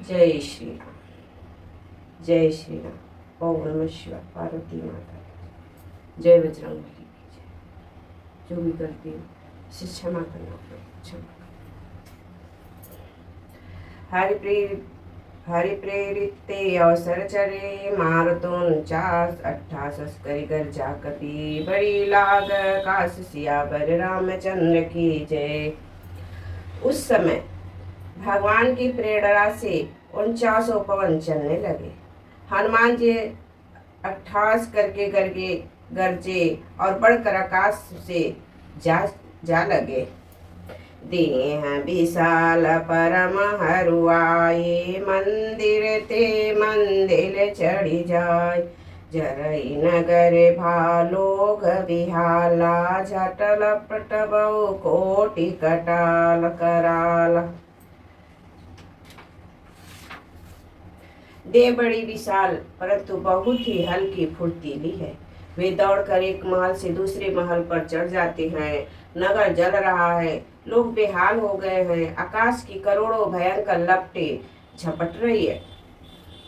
जय श्री राम। जय श्री राम। ओम नमः शिवाय। पार्वती माता की जय। बजरंगबली की जय। जो भी गलती हो उसे क्षमा करना, क्षमा करना। हरि प्रेरित ते अवसर चरे, मारतोन 48 करी गर्जा कपी, बड़ी लाग काश सियावर रामचंद्र की जय। उस समय भगवान की प्रेरणा से 49 पवन चलने लगे। हनुमान जी 28 करके गरजे और बढ़कर आकाश से जा लगे। देह विशाल परम हरुआए, मंदिर ते मंदिर चढ़ी जाय। जरई नगर भालोग बिहाला, झटल पटबऊ कोटि कटाल कराल। देह बड़ी विशाल परंतु बहुत ही हल्की फुर्तीली है। वे दौड़कर एक महल से दूसरे महल पर चढ़ जाते हैं। नगर जल रहा है, लोग बेहाल हो गए हैं। आकाश की करोड़ों भयंकर लपटें झपट रही है।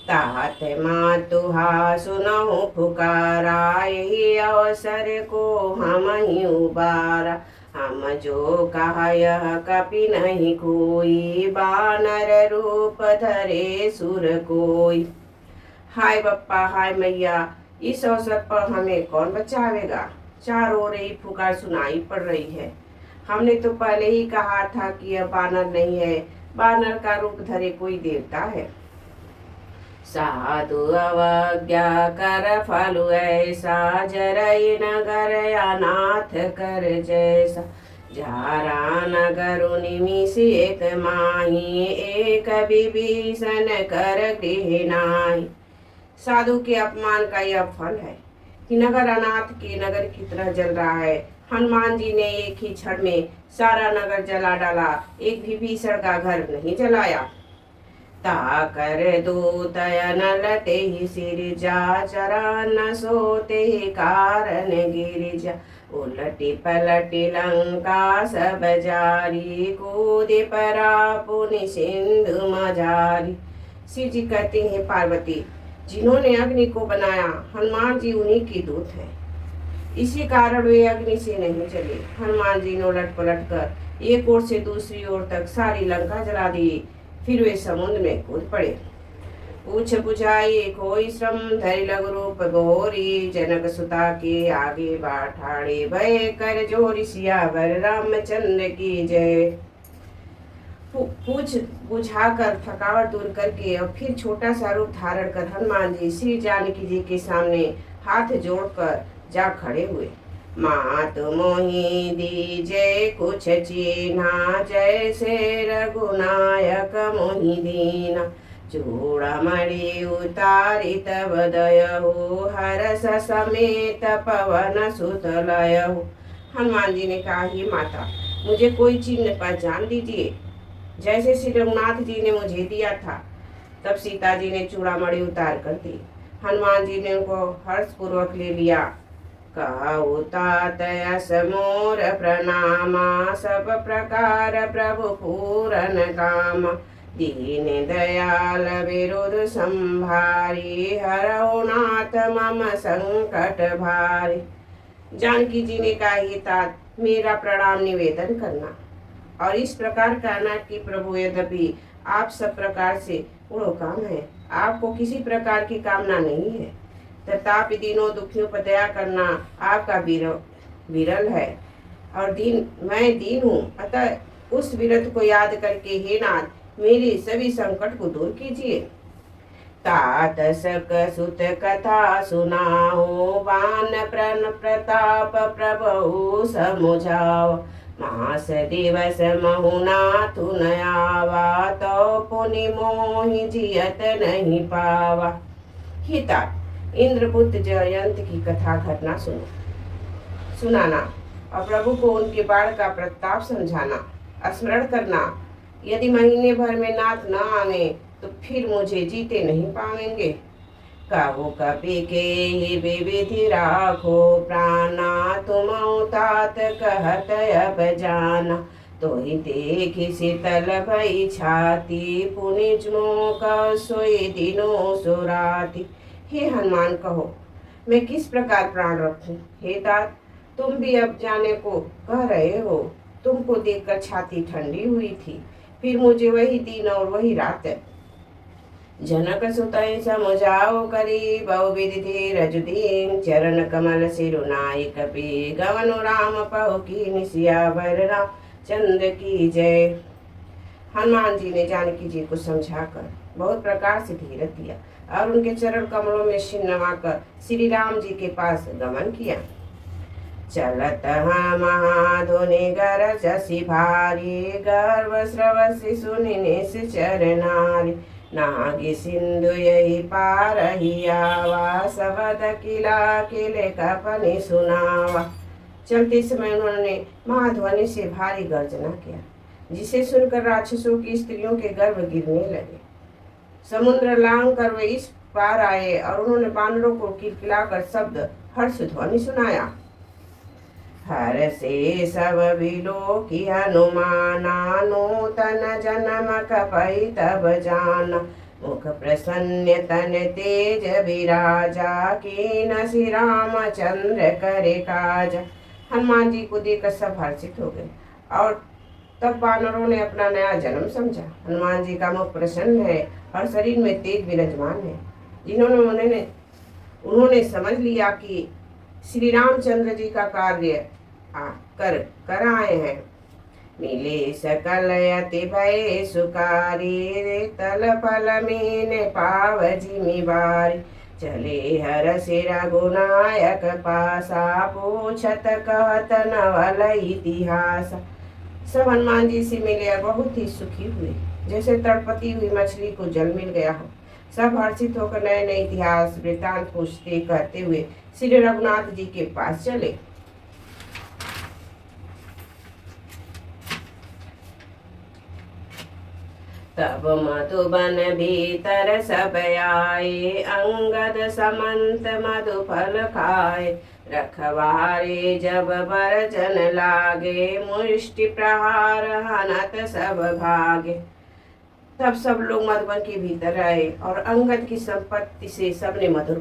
तात मातुहा सुनहु पुकारा, यही अवसर को हम ही उबारा। हम जो कहा यह कपि नहीं कोई, बानर रूप धरे सुर कोई। हाय बप्पा हाय मैया, इस अवसर पर हमें कौन बचावेगा। चारों ओर ही पुकार सुनाई पड़ रही है। हमने तो पहले ही कहा था कि यह बानर नहीं है, बानर का रूप धरे कोई देवता है। साधु अवज्ञा कर फलु ऐसा, जरई नगर अनाथ कर जैसा। जारा नगर निमिष एक माही, एक विभीषण कर गृह नाही। साधु के अपमान का यह फल है कि नगर अनाथ के नगर की तरह जल रहा है। हनुमान जी ने एक ही क्षण में सारा नगर जला डाला, एक विभीषण का घर नहीं जलाया। ताकर दूतयन लते ही सिरजा, चरा न सोते ही कारण गिरिजा। उलटी पलटी लंका सब जारी, कूदे परा पुनि सिंधु मजारी। शिव जी कहते हैं, पार्वती जिन्होंने अग्नि को बनाया, हनुमान जी उन्हीं की दूत हैं। इसी कारण वे अग्नि से नहीं चले। हनुमान जी ने उलट पलट कर एक ओर से दूसरी ओर तक सारी लंका जला दी। फिर वे समुद्र में कूद पड़े। पूछ बुझाई कोई श्रम, धरि लघु रूप गोरी। जनक सुता के आगे बाठाड़े, भय कर जोरी सियावर रामचंद्र की जय। पूछ बुझाकर थकावट दूर करके और फिर छोटा सा रूप धारण कर हनुमान जी श्री जानकी जी के सामने हाथ जोड़कर जा खड़े हुए। मात मोहि दीजे कुछ चीन्हा, जैसे रघुनायक मोहि दीना। चूड़ामणि उतारी तब दयहु, हरस समेत पवन सुत लयहु। हनुमान जी ने कहा, हे माता मुझे कोई चिन्ह पहचान दीजिए, जैसे श्री रघुनाथ जी ने मुझे दिया था। तब सीता जी ने चूड़ामणि उतार कर दी। हनुमान जी ने उनको हर्ष पूर्वक ले लिया। कहा तात यस मोर प्रणामा, सब प्रकार प्रभु पूरन काम। दीन दयाल विरुद्ध संभारी, हरहु नाथ मम संकट भारी। जानकी जी ने कहा, हे तात मेरा प्रणाम निवेदन करना और इस प्रकार कहना कि प्रभु यद्यपि आप सब प्रकार से काम है, आपको किसी प्रकार की कामना नहीं है, तथापि दीनों दुखियों पर दया करना आपका विरल है और मैं दीन हूँ। अतः उस विरत को याद करके हे नाथ मेरे सभी संकट को दूर कीजिए। तात सक सुत कथा सुनाओ, बान प्रण प्रताप प्रभु समुझाओ। मास दिवस महुनाथु न आवा, तो पुनि मोहि जियत नहीं पावा। हिता इंद्रपुत्र जयंत की कथा घटना सुनाना और प्रभु को उनके बाण का प्रताप समझाना, स्मरण करना। यदि महीने भर में नाथ न आवे तो फिर मुझे जीते नहीं पाएंगे। कहु कपि के ही विविधि राखो प्राणा, तुम तात कहत अब जाना। तो ही देखी शीतल भई छाती, पुनिज मोह सोई दिनों सो राती। हे हनुमान कहो, मैं किस प्रकार प्राण रखूं? हे तात, तुम भी अब जाने को कह रहे हो। तुमको देखकर छाती ठंडी हुई थी, फिर मुझे वही दिन और वही रात। जनक सुतई समुझाओ करी, बहु विधि धीरज दीन, चरण कमल सिरुनाई कपि, गवनु राम पहु कीन सियावर रामचंद्र की जय। हनुमान जी ने जानकी जी को समझाकर बहुत प्रकार से धीरज दिया और उनके चरण कमलों में सिर नवाकर श्री राम जी के पास गमन किया। चलत महाधुनि गरजसि भारी, गर्व स्रवसि सुनि निश्चर नारी, नागी सिंधु यही पार ही आवा, सबद किला किले कपनि सुनावा। चलते समय उन्होंने महाध्वनि से भारी गर्जना किया, जिसे सुनकर राक्षसों की स्त्रियों के गर्भ गिरने लगे। समुद्र लांग कर वे इस पार आए और उन्होंने बानरों को किलकिलाकर शब्द हर्ष ध्वनि सुनाया। हर से सब बिलो की हनुमाना, नूतन जन्म कपई तब जाना, मुख प्रसन्न तन तेज विराजा, कीन श्री रामचंद्र करे काजा। हनुमान जी को देखकर सब हर्षित हो गए और तब वानरों ने अपना नया जन्म समझा। हनुमान जी का मुख प्रसन्न है और शरीर में तेज विराजमान है, उन्होंने समझ लिया कि श्री रामचंद्र जी का कार्य कर आए हैं। मिले सकल अति भय सुकारी, तल फल मीने पाव जिमिवारी, चले हर से रघुनायक पासा, पूछत कहत नवल इतिहास। सब हनुमान जी से मिले और बहुत ही सुखी हुए, जैसे तड़पती हुई मछली को जल मिल गया हो। सब हर्षित होकर नए नए इतिहास वृतांत पूछते कहते हुए श्री रघुनाथ जी के पास चले। तब मधुबन भीतर सब आए, अंगद समंत मधु फल खाए, रखवारे जब बरजन लागे, मुष्टि प्रहार हनत सब भागे। तब सब लोग मधुबन के भीतर आए और अंगद की संपत्ति से सबने मधु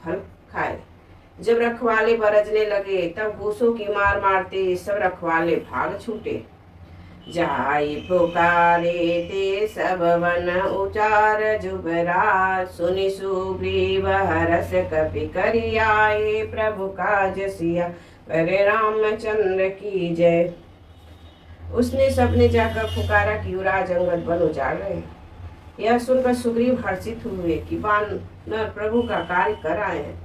फल खाए। जब रखवाले बरजने लगे तब घूसों की मार मारते सब रखवाले भाग छूटे। जाई पुकारे ते सब वन उचार जुबराज, सुनि सुग्रीव हरस कपि करि आए, प्रभु काज सिया करे रामचंद्र की जय। उसने सबने जाकर पुकारा कि युवराज अंगद वन उजाड़ रहे। यह सुनकर सुग्रीव हर्षित हुए कि वानर प्रभु का कार्य कर आए हैं।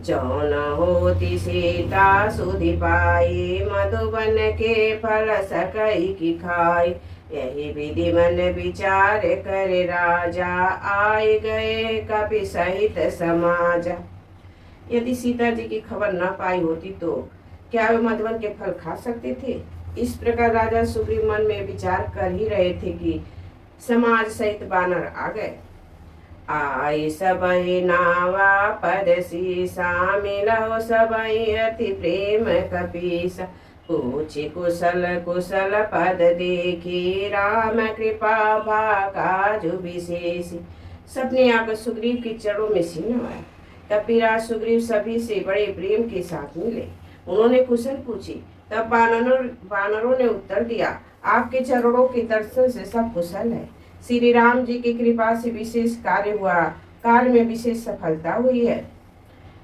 जौन होती सीता सुधि पाई, मधुबन के फल सकई की खाई, यही विधि मन विचार करे राजा, आए गए कपि सहित समाजा। यदि सीता जी की खबर न पाई होती तो क्या वे मधुबन के फल खा सकते थे? इस प्रकार राजा सुग्रीव मन में विचार कर ही रहे थे कि समाज सहित बानर आ गए। आई सबहि नावा पद सीसा, मिलहो सबहि अति प्रेम कपीसा, पूछि कुशल कुशल पद देखी, राम कृपा भाकाजु विशेषी। सबने आकर सुग्रीव के चरणों में सिर नवाया। कपिराज सुग्रीव सभी से बड़े प्रेम के साथ मिले। उन्होंने कुशल पूछी। तब वानरों ने उत्तर दिया, आपके चरणों के दर्शन से सब कुशल है। श्री राम जी की कृपा से विशेष कार्य हुआ, कार्य में विशेष सफलता हुई है।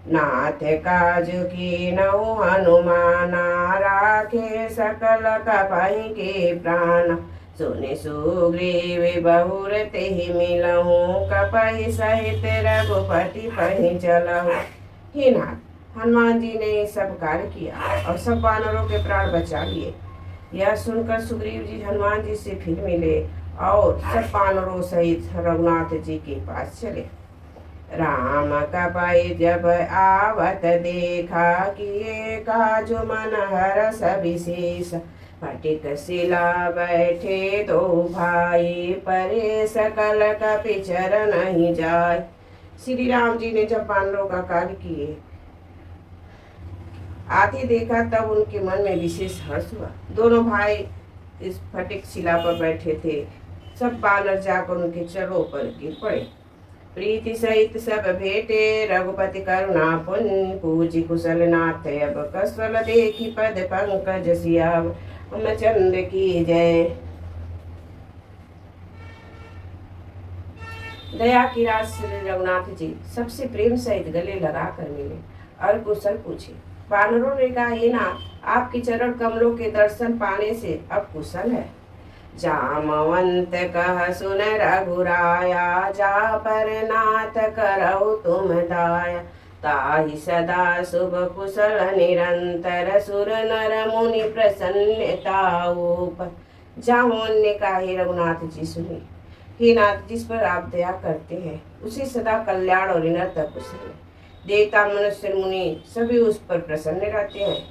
नाथ काज की नौ हनुमाना, राखे सकल कपहि के प्राण, सुनि सुग्रीव बहुर तेहि मिलहु, कपहि सहित रघुपति पहि चलहु। हे नाथ, हनुमान जी ने सब कार्य किया और सब वानरों के प्राण बचा लिए। यह सुनकर सुग्रीव जी हनुमान जी से फिर मिले और सब वानरों सहित रघुनाथ जी के पास चले। राम कपि जब आवत देखा, किए काजु मन हरष विशेष, फटिक शिला बैठे दो भाई, परे सकल कपि चरण ही जाय। श्री राम जी ने जब वानरों का कार्य किए आते देखा तब उनके मन में विशेष हर्ष हुआ। दोनों भाई इस फटिक शिला पर बैठे थे। सब बानर जाकर उनके चरणों पर गिर पड़े। प्रीति सहित सब भेटे रघुपति करुणा पुण्य पूजी कुशल नाथ अब कसल देखी पद पंकज सियाव रामचंद्र की जय। दया की राज श्री रघुनाथ जी सबसे प्रेम सहित गले लगाकर मिले और कुशल पूछे। वानरों ने कहा, हे नाथ, आपके चरण कमलों के दर्शन पाने से अब कुशल है। जामवंत कह सुन रघुराया जा पर नाथ करौ तुम दाया ताहि सदा शुभ कुशल निरंतर सुर नर मुनि प्रसन्नता ऊपर। जामवन ने कहा, हे रघुनाथ जी सुनिए। हे नाथ, जिस पर आप दया करते हैं उसे सदा कल्याण और निरंतर कुशल है। देवता मनुष्य मुनि सभी उस पर प्रसन्न रहते हैं।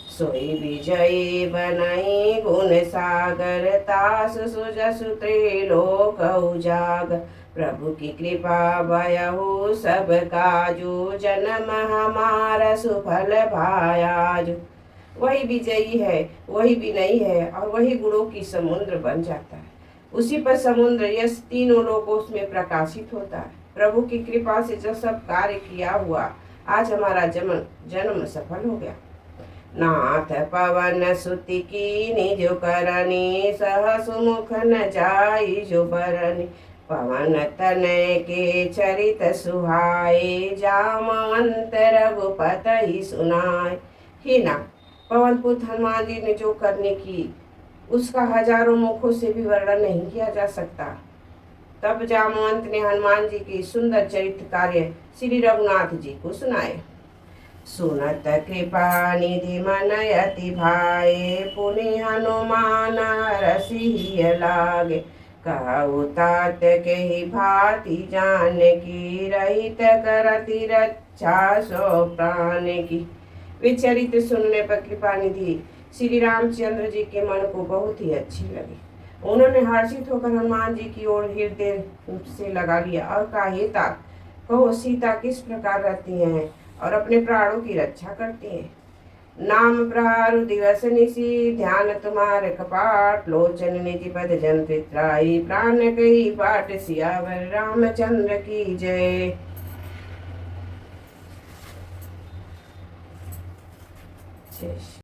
सोई विजयी बनई गुण सागर तासु सुजसु त्रिलोक उजागर। प्रभु की कृपा भयहु सब काजू जन्म हमारा सुफल भायाजू। वही विजयी है, वही विनयी है और वही गुणों की समुद्र बन जाता है। उसी पर समुद्र यश तीनों लोगों में प्रकाशित होता है। प्रभु की कृपा से जो सब कार्य किया हुआ आज हमारा जन्म सफल हो गया। नाथ पवन सुति की निज करनी सह सुमुख न जाई जो बरनी। पवन तनय के चरित सुहाए जामवंत रघुपत ही सुनाए। हे नाथ, पवन पुत्र हनुमान जी ने जो करने की उसका हजारों मुखों से भी वर्णन नहीं किया जा सकता। तब जामवंत ने हनुमान जी की सुंदर चरित्र कार्य श्री रघुनाथ जी को सुनाए। सुनत कृपा निधि मन अति भाए पुनि हनुमान रसिय लागे। कहु तात के ही भांति जान की रहित करति रक्षा सो प्राण की। वे चरित्र सुनने पर कृपा निधि श्री रामचंद्र जी के मन को बहुत ही अच्छी लगी। उन्होंने हर्षित होकर हनुमान जी की ओर हृदय से लगा लिया और कहा, हे तात, कहो सीता किस प्रकार रहती हैं और अपने प्राणों की रक्षा करती हैं। नाम प्रहारु दिवस निशि ध्यान तुम्हारे कपाट लोचन निधि पद जन पित्राई प्राण कही पाठ सियावर रामचंद्र की जय। जय।